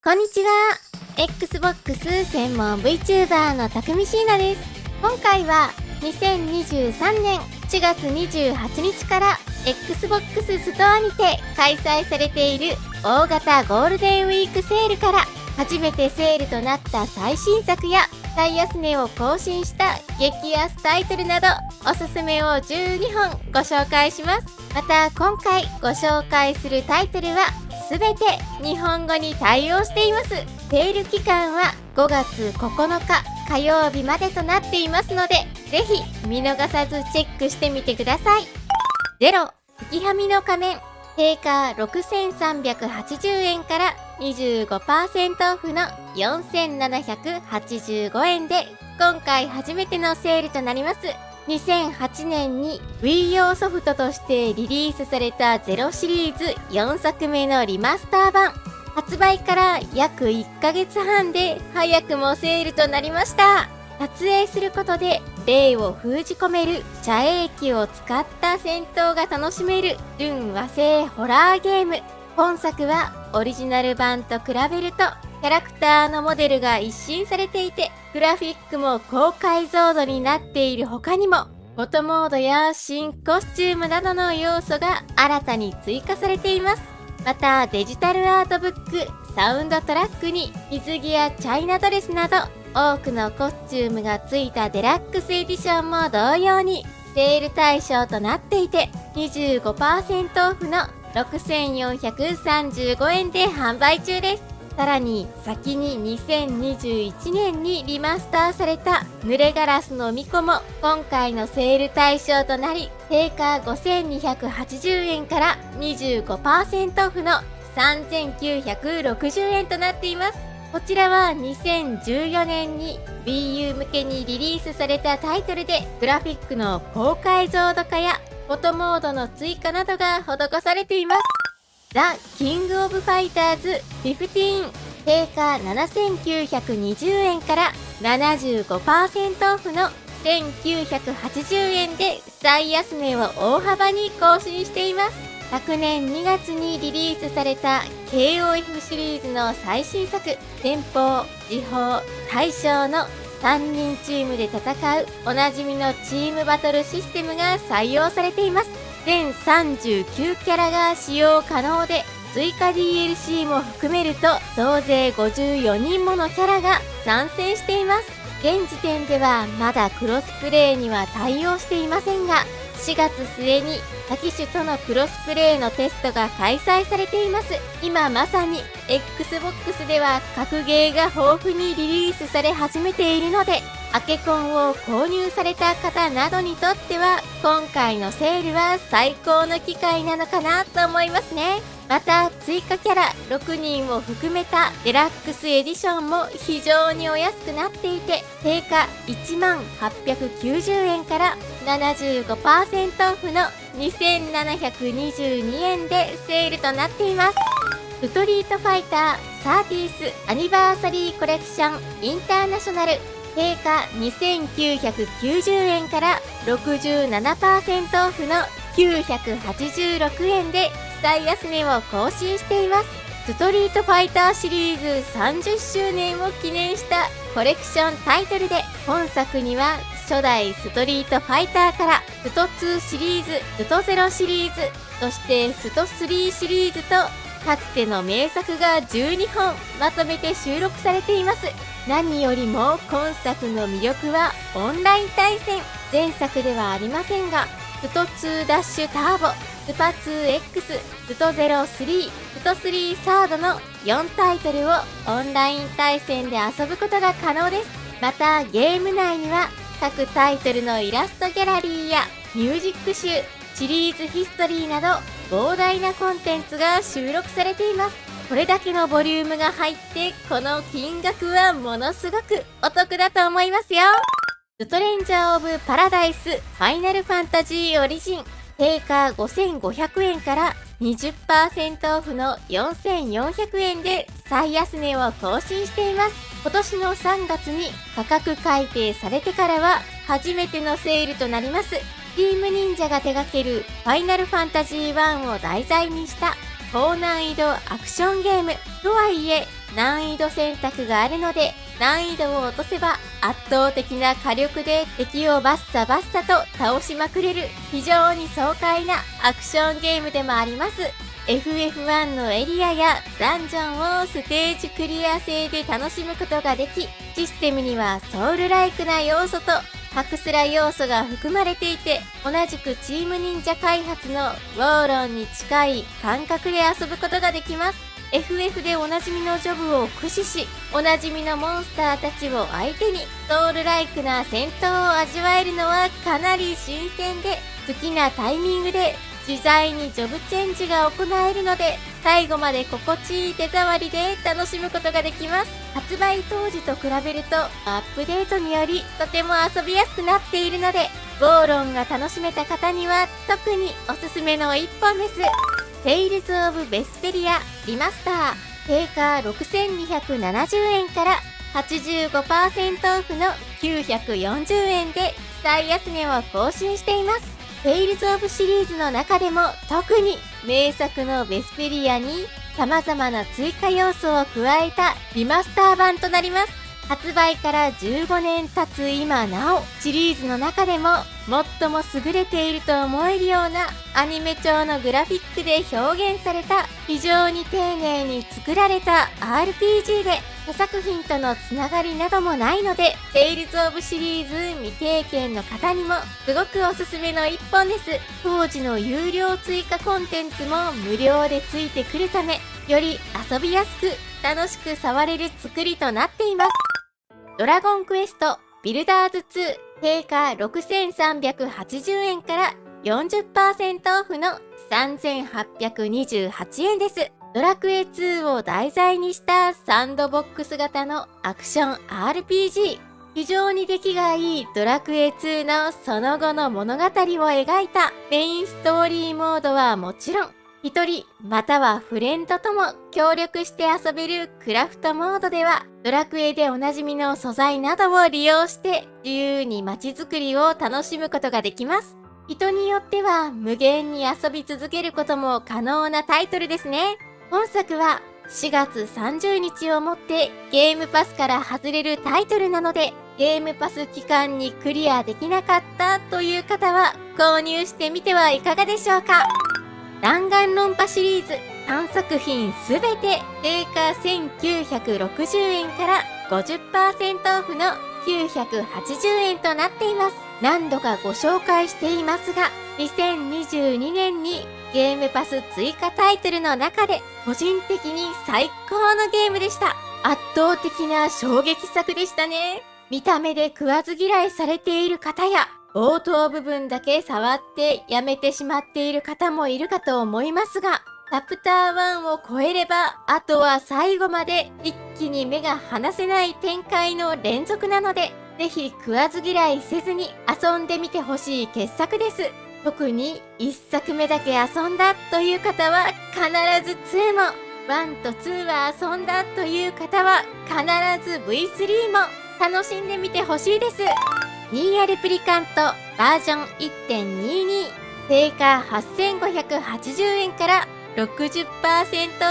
こんにちは。Xbox 専門 VTuber のたくみしーなです。今回は2023年4月28日から Xbox ストアにて開催されている大型ゴールデンウィークセールから初めてセールとなった最新作や最安値を更新した激安タイトルなどおすすめを12本ご紹介します。また今回ご紹介するタイトルはすべて日本語に対応しています。セール期間は5月9日火曜日までとなっていますので、ぜひ見逃さずチェックしてみてください。ゼロ吹きはみの仮面、定価6380円から25% オフの4785円で今回初めてのセールとなります。2008年に Wii 用ソフトとしてリリースされたゼロシリーズ4作目のリマスター版、発売から約1ヶ月半で早くもセールとなりました。撮影することで霊を封じ込める遮影機を使った戦闘が楽しめる純和製ホラーゲーム。本作はオリジナル版と比べるとキャラクターのモデルが一新されていて、グラフィックも高解像度になっている他にもフォトモードや新コスチュームなどの要素が新たに追加されています。またデジタルアートブック、サウンドトラックに水着やチャイナドレスなど多くのコスチュームがついたデラックスエディションも同様にセール対象となっていて 25% オフの6435円で販売中です。さらに先に2021年にリマスターされた濡れガラスの巫女も今回のセール対象となり、定価5280円から25% オフの3960円となっています。こちらは2014年に Wii U 向けにリリースされたタイトルで、グラフィックの高解像度化やフォトモードの追加などが施されています。ザ・キング・オブ・ファイターズ15、定価7920円から75% オフの1980円で最安値を大幅に更新しています。昨年2月にリリースされた KOF シリーズの最新作、天保、時報、大将の3人チームで戦うおなじみのチームバトルシステムが採用されています。全39キャラが使用可能で、追加 DLC も含めると総勢54人ものキャラが参戦しています。現時点ではまだクロスプレイには対応していませんが、4月末に他機種とのクロスプレイのテストが開催されています。今まさに Xbox では格ゲーが豊富にリリースされ始めているので、アケコンを購入された方などにとっては今回のセールは最高の機会なのかなと思いますね。また追加キャラ6人を含めたデラックスエディションも非常にお安くなっていて、定価10890円から75% オフの2722円でセールとなっています。ストリートファイター 30th アニバーサリーコレクションインターナショナル、定価2990円から67% オフの986円で最安値を更新しています。ストリートファイターシリーズ30周年を記念したコレクションタイトルで、本作には初代ストリートファイターからスト2シリーズ、スト0シリーズ、そしてスト3シリーズとかつての名作が12本まとめて収録されています。何よりも今作の魅力はオンライン対戦。前作ではありませんが、スト2ダッシュターボ、スパ 2X、スト03、スト3サードの4タイトルをオンライン対戦で遊ぶことが可能です。またゲーム内には各タイトルのイラストギャラリーやミュージック集、シリーズヒストリーなど膨大なコンテンツが収録されています。これだけのボリュームが入ってこの金額はものすごくお得だと思いますよ。ストレンジャー・オブ・パラダイス・ファイナルファンタジー・オリジン、定価5500円から20% オフの4400円で最安値を更新しています。今年の3月に価格改定されてからは初めてのセールとなります。チーム忍者が手掛けるファイナルファンタジー1を題材にした高難易度アクションゲームとはいえ難易度選択があるので、難易度を落とせば圧倒的な火力で敵をバッサバッサと倒しまくれる非常に爽快なアクションゲームでもあります。FF1 のエリアやダンジョンをステージクリア制で楽しむことができ、システムにはソウルライクな要素とハクスラ要素が含まれていて、同じくチーム忍者開発のウォーロンに近い感覚で遊ぶことができます。FF でおなじみのジョブを駆使し、おなじみのモンスターたちを相手にソウルライクな戦闘を味わえるのはかなり新鮮で、好きなタイミングで自在にジョブチェンジが行えるので、最後まで心地いい手触りで楽しむことができます。発売当時と比べるとアップデートによりとても遊びやすくなっているので、ウォーロンが楽しめた方には特におすすめの一本です。テイルズ・オブ・ベスペリアリマスター、定価6270円から85% オフの940円で最安値を更新しています。テイルズ・オブシリーズの中でも特に名作のベスペリアに様々な追加要素を加えたリマスター版となります。発売から15年経つ今なお、シリーズの中でも最も優れていると思えるようなアニメ調のグラフィックで表現された非常に丁寧に作られた RPG で、他作品とのつながりなどもないので、テイルズ・オブシリーズ未経験の方にもすごくおすすめの一本です。当時の有料追加コンテンツも無料でついてくるため、より遊びやすく楽しく触れる作りとなっています。ドラゴンクエストビルダーズ2、定価6380円から40% オフの3828円です。ドラクエ2を題材にしたサンドボックス型のアクション RPG。非常に出来がいいドラクエ2のその後の物語を描いたメインストーリーモードはもちろん、一人またはフレンドとも協力して遊べるクラフトモードでは、ドラクエでおなじみの素材などを利用して自由に街づくりを楽しむことができます。人によっては無限に遊び続けることも可能なタイトルですね。本作は4月30日をもってゲームパスから外れるタイトルなので、ゲームパス期間にクリアできなかったという方は購入してみてはいかがでしょうか。弾丸論破シリーズ3作品すべて定価1960円から 50% オフの980円となっています。何度かご紹介していますが、2022年にゲームパス追加タイトルの中で個人的に最高のゲームでした。圧倒的な衝撃作でしたね。見た目で食わず嫌いされている方や、冒頭部分だけ触ってやめてしまっている方もいるかと思いますが、チャプター1を超えれば、あとは最後まで一気に目が離せない展開の連続なので、ぜひ食わず嫌いせずに遊んでみてほしい傑作です。特に1作目だけ遊んだという方は必ず2も、1と2は遊んだという方は必ず V3 も楽しんでみてほしいです。ニーヤレプリカントバージョン 1.22、 定価8580円から60%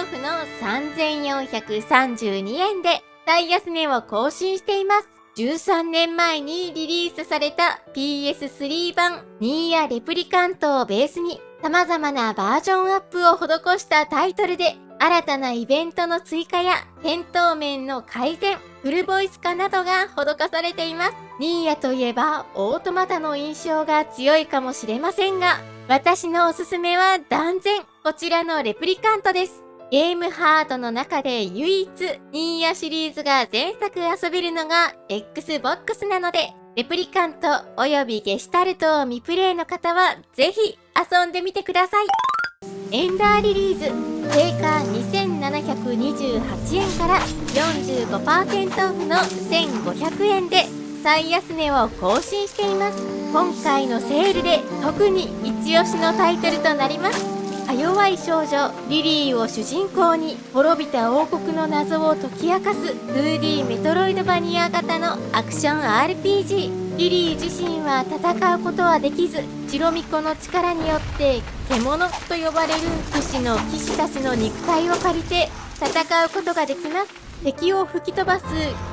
オフの3432円で最安値を更新しています。13年前にリリースされた PS3 版ニーヤレプリカントをベースに様々なバージョンアップを施したタイトルで、新たなイベントの追加や戦闘面の改善、フルボイス化などが施されています。ニーヤといえばオートマタの印象が強いかもしれませんが、私のおすすめは断然こちらのレプリカントです。ゲームハードの中で唯一ニーヤシリーズが前作遊べるのが Xbox なので、レプリカントおよびゲシュタルトを未プレイの方はぜひ遊んでみてください。エンダーリリーズ定価2728円から 45% オフの1500円で最安値を更新しています。今回のセールで特に一押しのタイトルとなります。か弱い少女リリーを主人公に滅びた王国の謎を解き明かす 2D メトロイドバニア型のアクション RPG。 リリー自身は戦うことはできず、白巫女の力によって獣と呼ばれる不死の騎士たちの肉体を借りて戦うことができます。敵を吹き飛ばす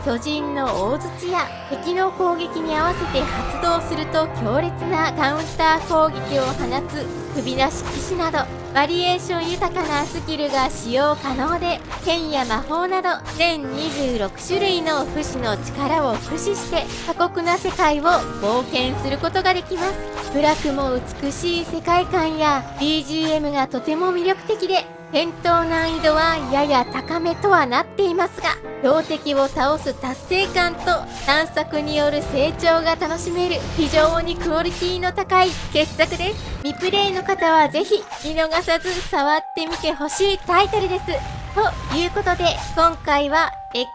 巨人の大槌や敵の攻撃に合わせて発動すると強烈なカウンター攻撃を放つ首なし騎士など、バリエーション豊かなスキルが使用可能で、剣や魔法など全26種類の不死の力を駆使して過酷な世界を冒険することができます。暗くも美しい世界観や BGM がとても魅力的で、戦闘難易度はやや高めとはなっていますが、標的を倒す達成感と探索による成長が楽しめる非常にクオリティの高い傑作です。未プレイの方はぜひ見逃さず触ってみてほしいタイトルです。ということで、今回は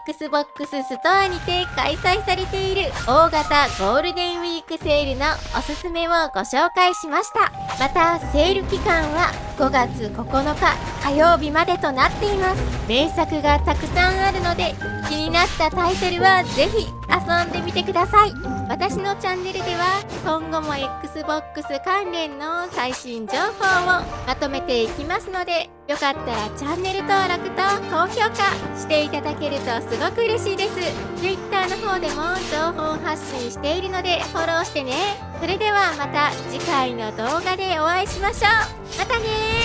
Xbox ストアにて開催されている大型ゴールデンウィークセールのおすすめをご紹介しました。またセール期間は5月9日火曜日までとなっています。名作がたくさんあるので、気になったタイトルはぜひ遊んでみてください。私のチャンネルでは今後も Xbox 関連の最新情報をまとめていきますので、よかったらチャンネル登録と高評価していただけるとすごく嬉しいです。Twitter の方でも情報発信しているのでフォローしてね。それではまた次回の動画でお会いしましょう。またねー。